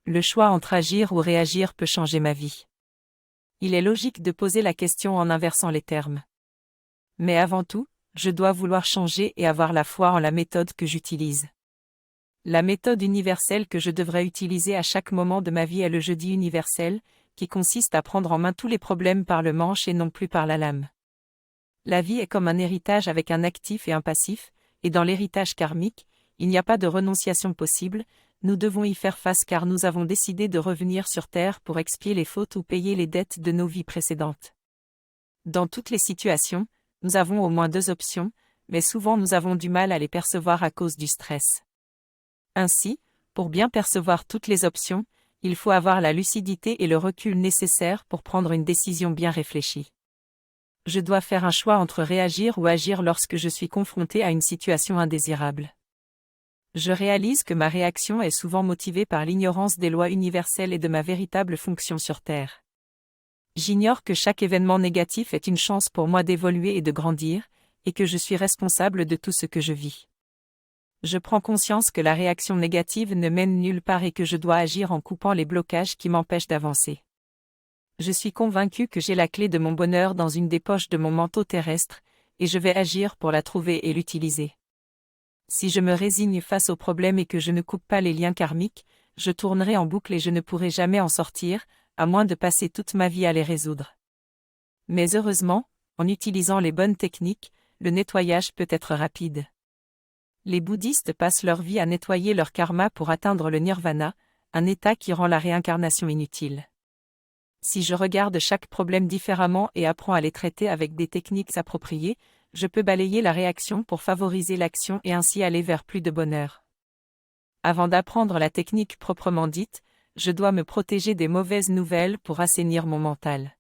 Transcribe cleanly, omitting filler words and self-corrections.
Le choix entre agir ou réagir peut changer ma vie. Il est logique de poser la question en inversant les termes. Mais avant tout, je dois vouloir changer et avoir la foi en la méthode que j'utilise. La méthode universelle que je devrais utiliser à chaque moment de ma vie est le jeudi universel, qui consiste à prendre en main tous les problèmes par le manche et non plus par la lame. La vie est comme un héritage avec un actif et un passif, et dans l'héritage karmique, il n'y a pas de renonciation possible, nous devons y faire face car nous avons décidé de revenir sur Terre pour expier les fautes ou payer les dettes de nos vies précédentes. Dans toutes les situations, nous avons au moins deux options, mais souvent nous avons du mal à les percevoir à cause du stress. Ainsi, pour bien percevoir toutes les options, il faut avoir la lucidité et le recul nécessaires pour prendre une décision bien réfléchie. Je dois faire un choix entre réagir ou agir lorsque je suis confronté à une situation indésirable. Je réalise que ma réaction est souvent motivée par l'ignorance des lois universelles et de ma véritable fonction sur Terre. J'ignore que chaque événement négatif est une chance pour moi d'évoluer et de grandir, et que je suis responsable de tout ce que je vis. Je prends conscience que la réaction négative ne mène nulle part et que je dois agir en coupant les blocages qui m'empêchent d'avancer. Je suis convaincu que j'ai la clé de mon bonheur dans une des poches de mon manteau terrestre, et je vais agir pour la trouver et l'utiliser. Si je me résigne face au problème et que je ne coupe pas les liens karmiques, je tournerai en boucle et je ne pourrai jamais en sortir, à moins de passer toute ma vie à les résoudre. Mais heureusement, en utilisant les bonnes techniques, le nettoyage peut être rapide. Les bouddhistes passent leur vie à nettoyer leur karma pour atteindre le nirvana, un état qui rend la réincarnation inutile. Si je regarde chaque problème différemment et apprends à les traiter avec des techniques appropriées, je peux balayer la réaction pour favoriser l'action et ainsi aller vers plus de bonheur. Avant d'apprendre la technique proprement dite, je dois me protéger des mauvaises nouvelles pour assainir mon mental.